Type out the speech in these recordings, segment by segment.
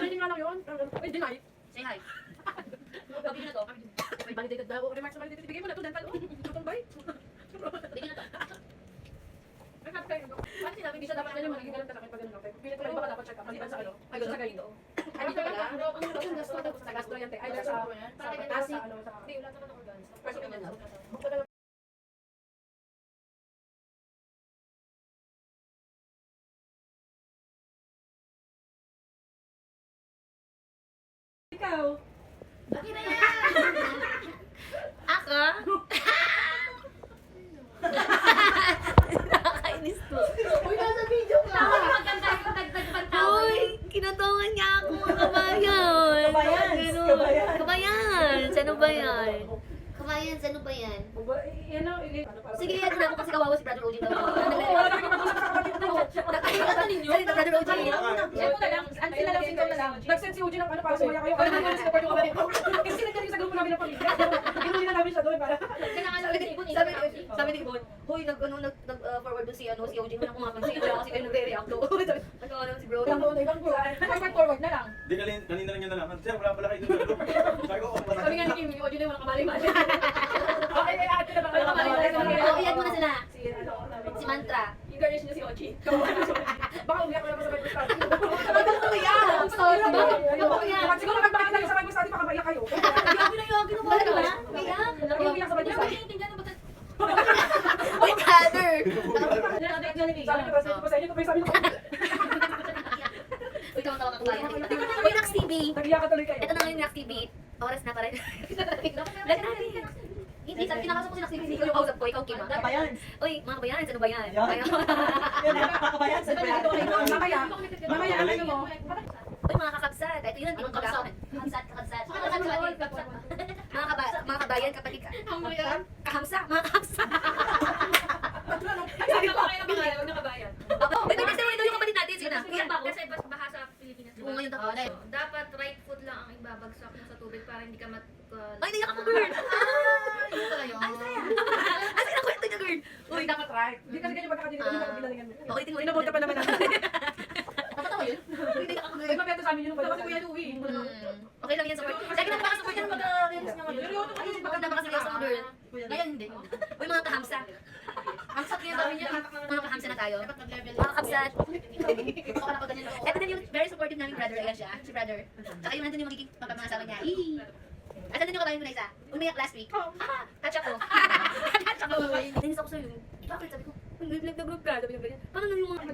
Meeting nga lang yun. Uy, deny. Say hi. Pabili na to. May validated daw. Remarks na validated. Bigay mo na to, dental. Tutumbay. Bigyan na to. Ay, kapit kayo. Bakit sinabi, hindi siya dapat ganyan, magiging ganun talaga pag ganun kape. Pilit ko lang baka dapat check up. Maliban sa ano, ay gusto sa ganito. Ay, dito pala. Yung gastro daw sa gastro yan, te. Ay, sa taas sa ano, sa... Hindi, wala naman ng organs. First opinion daw. Ikaw. Okay na yan! Ako? Nakakainis to. Uy, nasa video ka! Tama yung maganda yung dagdag-pantawan. Uy, kinutungan niya ako mga kabayan. Kabayan! Ganun. Kabayan! Kabayan! Sino ba yan? Kabayan, sino ba yan? Yan o, ili. Sige, yan na ako kasi kawawa si Brother OG daw. Wala na kami mag-usap sa kapatid mo. Nakakita ninyo? Salita, Brother OG. Yan mo na lang. Ang sila lang, single na lang. Nag-send si Uji ng ano para sumaya kayo. Ano naman support yung kapatid ko. Kasi sila sa grupo namin ng pamilya. Ginuwi na namin siya doon para... Sabi ni Ibon, hoy, nag-forward doon si OG mo na kumapansin. Kaya kasi kayo nagre-react doon. Nag-ano si bro. Ibang doon, ibang doon. Forward na lang. Di kanina lang niya nalaman. Sir, wala pala kayo doon. Sabi ko, Sabi nga ni Kim, yung Uji na yung walang kamali-mali. Okay, may ate na ba kayo kamali-mali? Oh, iyan mo na sila. Si Si Mantra. yung garnish niya si Ochi. Baka umiyak ko na pa sa Bible study. Bakit ko yan? Sorry. Bakit yan? Siguro kapag tayo sa Bible study, baka maiyak kayo. Yogi na ba? Umiyak? Yung umiyak sa Bible study. Uy, Father! Sabi ko ba sa inyo, ito pa yung sabi ko. Uy, tawa-tawa ka kumain. Uy, Nax TV! Nag-iyak ka tuloy kayo. Ito na ngayon yung Nax TV. Oras na pa rin. Lahat natin. Hindi, sabi kinakasap ko si Nax TV. Ikaw yung kausap ko, ikaw Kim. Kabayan. Uy, mga kabayan, sino ba yan? Yan. Yan, nakakabayan sa Mamaya, mamaya, ano mo? Uy, mga kakabsat. Ito yun, ibang kabsat. Kabsat, kakabsat. Mga kabayan, kapatid ka. Kahamsa, mga kahamsa. Sabi ko, huwag na kabayan. Ito kasi ito yung kapatid natin. Sige na. Iyan pa ako. Kasi baha sa Pilipinas. Oo, ngayon tapos. Dapat right foot lang ang ibabagsak mo sa tubig para hindi ka Ay, naiyak ako, girl. Yun pala yun. Ano yung kwento niya, girl? Uy, dapat right. Hindi kasi ganyan magkakadili ko, hindi bilalingan mo. Okay, tingnan mo. Pinabota pa naman natin. Nakatawa yun? Uy, naiyak ako, girl. Ay, mabenta sa amin yun. Dapat kuya Louie. Okay lang yan, support. Lagi naman makasupport yan pagka-release niya ngayon. Maganda makaseryoso mo, girl. Ngayon, hindi. Uy, mga kahamsa. Hamsat ngayon sabi niya, mga kahamsa na tayo. Mga kamsat. Ito din yung very supportive namin brother. Ayan siya, si brother. Tsaka yung nandun yung magiging papamangasawa niya. At nandun yung kabayan ko na isa. Umiyak last week. Touch ako. Touch ako. Nainis ako sa'yo. Bakit? Sabi ko, nag-group ka. Sabi niya ganyan. Paano na yung mga...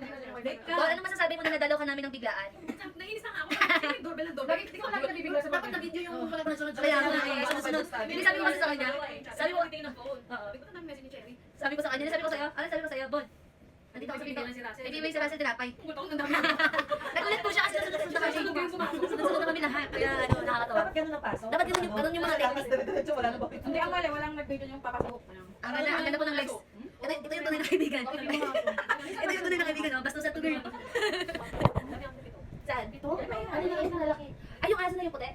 Ano masasabi mo na nadalaw ka namin ng biglaan? Nainis na nga ako. Doorbell na doorbell. Hindi ko lagi nabibigla sa Dapat mga. na-video yung pala na sunod-sunod. Kaya nga eh, sunod-sunod. Hindi sabi ko kasi sa kanya. Sabi ko, Tingin ng phone. Sabi ko na message ni Cherry. sabi ko sa kanya, sabi ko sa'yo, ano sabi ko sa'yo, Bon? Nandito ako sa pinto. May bibigay si Russell tinapay. Nagulat po siya kasi sunod-sunod na kami. Sunod-sunod na kami lahat. Kaya ano, nakakatawa. Dapat ganun ang paso. Dapat ganun yung mga technique. Diretso, wala na ba? Hindi, ang mali, walang nag-video yung papasok. Ang ganda po ng legs. Ito yung tunay na kaibigan. Ito yung tunay na kaibigan, no? Basta sa to girl. Saan? Ito? Ano yung aso na lalaki? Ay, yung aso na yung puti?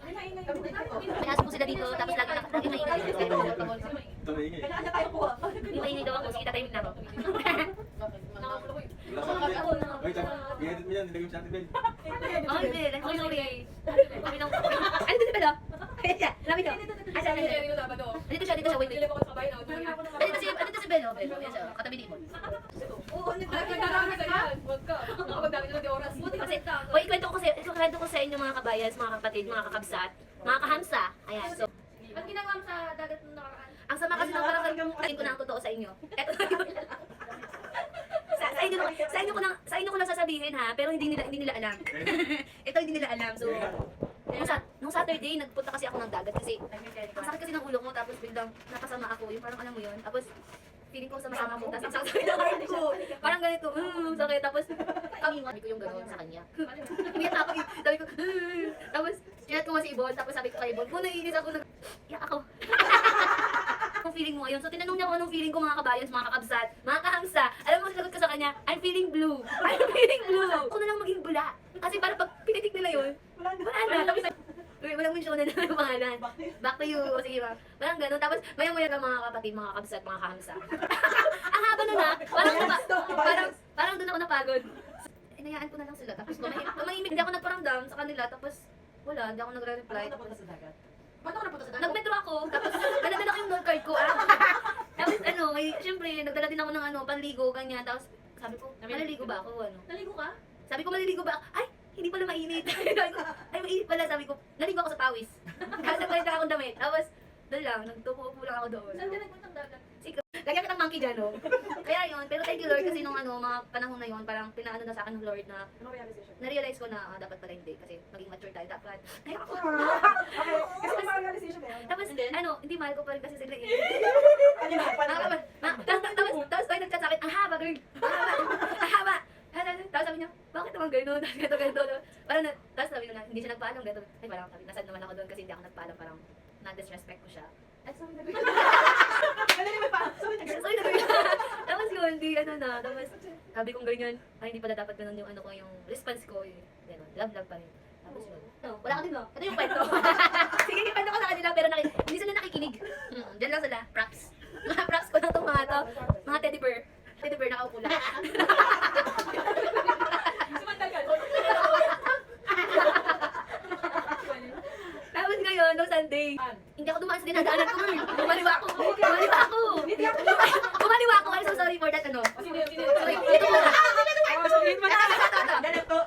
May aso po sila dito, tapos lagi maingay. Ito may ingay. Kailangan na tayo kuha. Yung maingay daw ako, sige tatahimik na ako. Wait, i-edit mo yan, nilagay mo sa atin, Ben. Ay, Ben, sorry. Kami nang... Ano dito ba daw? Ayan siya, namin daw. Ay, sabi niya. Dito siya, wait. Dito si Ben, oh, Ben. Ayan siya, katabi ni Ibon. Oo, nagdadami sa yan. Huwag ka. Nakapagdami na ng oras. Kasi, ikwento ko sa inyo mga kabayas, mga kapatid, mga kakabsat, mga kahamsa. Ayan, so, Ang ginawa mo sa dagat nung nakaraan? ang sama kasi ng parang ko na ang totoo sa inyo. Eto na yun. Sa inyo ko lang sasabihin ha, pero hindi nila alam. Ito hindi nila alam. So, nung Saturday, nagpunta kasi ako ng dagat kasi ang sakit kasi ng ulo ko, tapos biglang napasama ako, yung parang alam mo yun, tapos feeling ko sama-sama ko, tapos ang sakit ng heart ko. Parang ganito, sakit, tapos sabi ko yung gano'n sa kanya. Umiyak ako, sabi ko, tapos inat ko nga si Ibon, tapos sabi ko kay Ibon, kung naiinis ako, iyak ako. Kung feeling mo ngayon, so tinanong niya ko anong feeling ko mga kabayans, mga kakabsat, mga kahamsa. Alam mo, sinagot ko sa kanya, I'm feeling blue. I'm feeling blue. Ako na lang maging bula. Kasi para pag pinitik nila yun, wala na. Tapos, walang mention na lang yung pangalan. Back to you. O sige ba? Parang ganun. Tapos, maya-maya ka mga kapatid, mga kabsat, mga kahamsa. Ang haba na na. Parang doon ako napagod. inayaan ko na lang sila. Tapos tumahimik, hindi ako nagparamdam sa kanila. Tapos, wala, hindi ako nagre-reply. Ano napunta sa dagat? Paano ka napunta sa dagat? Nag-metro ako, tapos dala-dala ko yung note card ko. Tapos ano, syempre, nagdala din ako ng panligo, ganyan. Tapos sabi ko, maliligo ba ako? Ano? Naligo ka? Sabi ko, maliligo ba ako? Ay, hindi pala mainit. Sabi ko, ay, mainit pala. Sabi ko, naligo ako sa pawis. Tapos nagpalit akong damit. Tapos, doon lang, nagtupo-upo lang ako doon. Saan ka nagpuntang dagat? Lagyan kitang monkey dyan, no? Kaya yun, pero thank you Lord kasi nung mga panahon na yun, parang pinaano na sa akin ng Lord na Ano realization? na-realize ko na dapat pala hindi kasi maging mature tayo dapat. Kaya ako. Okay, kasi may realization ba yan? Tapos, hindi mahal ko pa rin kasi sila eh. Ano na? Paano ka? Tapos tayo nag-chat sa akin, ang haba girl, ang haba. Tapos sabi niya, bakit naman gano'n? Tapos ganito. Tapos sabi niya, hindi siya nagpaalam, ganito. Ay parang sabi, nasad naman ako doon kasi hindi ako nagpaalam, parang na-disrespect ko siya. At sabi na Ano naman pa? Sorry. Tapos yun, tapos sabi kong ganyan, ay hindi pala dapat ganun yung yung response ko, gano'n, love pa rin. Tapos yun, wala ka din no? Ito yung kwento. Sige, kwento ko sa kanila, pero hindi sila nakikinig. Diyan lang sila, props. Mga props ko lang itong mga to, mga teddy bear. Teddy bear nakaupo lang. Tapos ngayon, no Sunday, hindi ako dumaan sa dinadaanan ko, girl. Bumaliwa ako. I'm so sorry for that, Sorry, ito mo na. Sabihin mo na. Ganito.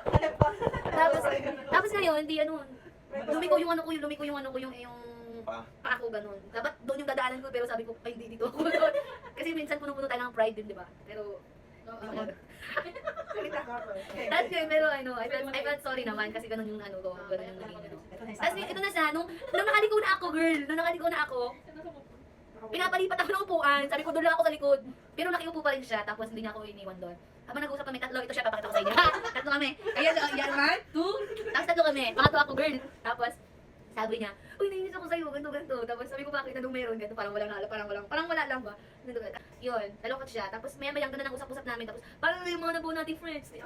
Tapos ngayon, lumiko yung pa ako ganun. Dapat doon yung dadaanan ko, pero sabi ko, ay, hindi dito ako doon. Kasi minsan puno-puno tayo ng pride din, di ba? Pero, tapos yun, pero I felt sorry naman kasi ganun yung ganun yung naging Tapos ito na siya, nung nakaliko na ako, pinapalipat ako ng upuan, sabi ko doon lang ako sa likod. Pero nakiupo pa rin siya, tapos hindi niya ako iniwan doon. Habang nag-usap kami, tatlo, ito siya, papakita ko sa inyo. Tatlo kami. Ayan, yan, 1, 2, tapos tatlo kami. Pangatlo ako, girl. Tapos, sabi niya, uy, nainis ako sa'yo, ganito. Tapos sabi ko, bakit anong meron? Ganito, parang wala lang ba? Ganito. Yun, nalungkot siya. Tapos maya-maya ganun ang usap-usap namin. Tapos, parang yung mga nabuo nating friends. Sabi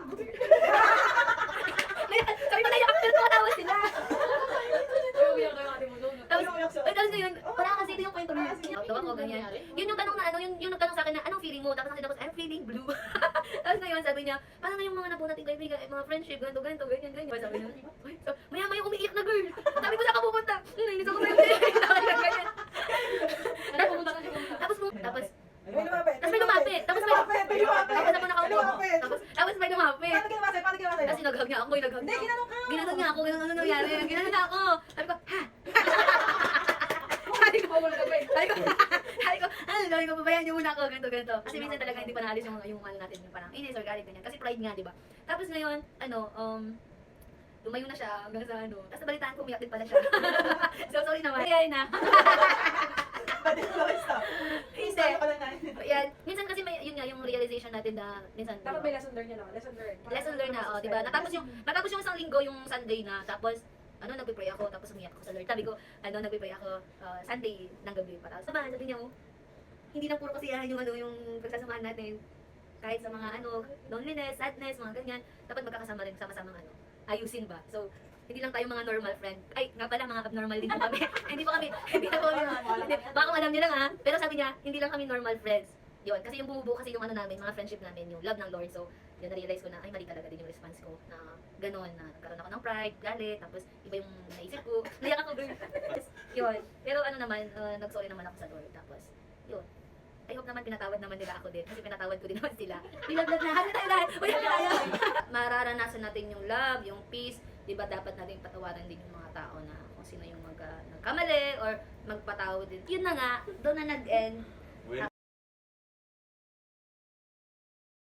ko, naiyak, pero tumatawa sila. Tapos yun, wala kasi ito yung kwento niya. Tawa ko, ganyan. Yun yung tanong na yung nagtanong sa akin na, anong feeling mo? Tapos ako, I'm feeling blue. Tapos ngayon, sabi niya, parang na yung mga nabuo nating kaibigan, mga friendship, ganito, ganyan. Sabi niya, so, maya-maya umiiyak na girl. Sabi ko, saan ka pupunta? Nainis ako sa'yo. Ganyan. Tapos may lumapit. Tapos ako nakaupo. Tapos may lumapit. Paano ginawa sa'yo? Kasi naghag niya ako, Hindi, ginanong ka. Ginanong niya ako, ano nangyari? Ginanong niya ako. Sabi ko, ha? Sabi ko, babayan niyo muna ako, ganito. Kasi minsan talaga hindi pa naalis yung natin, yung parang inis or galit, ganyan. Kasi pride nga, di ba? Tapos ngayon, lumayo na siya hanggang sa Tapos nabalitaan ko, umiyak din pala siya. So, sorry naman. Kaya na. Pwede ko lang stop. Hindi. Stop ka lang na. Yan. Minsan kasi yun nga, yung realization natin na, minsan, Dapat may lesson learned yan, no? Lesson learned na, di ba? Natapos yung isang linggo, yung Sunday na, tapos, nagpipray ako, tapos umiyak ako sa Lord. Sabi ko, nagpipray ako, Sunday ng gabi pa. Tapos, sabi niya mo, hindi lang puro kasiyahan yung pagsasamahan natin. Kahit sa mga loneliness, sadness, mga ganyan, dapat magkakasama rin, sama-sama ayusin ba? So, hindi lang tayo mga normal friend. Ay, nga pala, mga abnormal din po kami. hindi na po kami, baka kung alam niyo lang ha. Pero sabi niya, hindi lang kami normal friends. Yun, kasi yung bumubuo kasi yung namin, mga friendship namin, yung love ng Lord. So, yun, na-realize ko na, ay, mali talaga din yung response ko na gano'n, na nagkaroon ako ng pride, galit, tapos iba yung naisip ko. Naiyak ako, girl. Yun. Pero nag-sorry naman ako sa Lord. Tapos, yun. I hope naman pinatawad naman nila ako din. Kasi pinatawad ko din naman sila. Bilaglag na. Hali tayo lahat. Uy, hali tayo. Mararanasan natin yung love, yung peace. Diba dapat natin patawaran din yung mga tao na kung sino yung nagkamali or magpatawad din. Yun na nga, doon na nag-end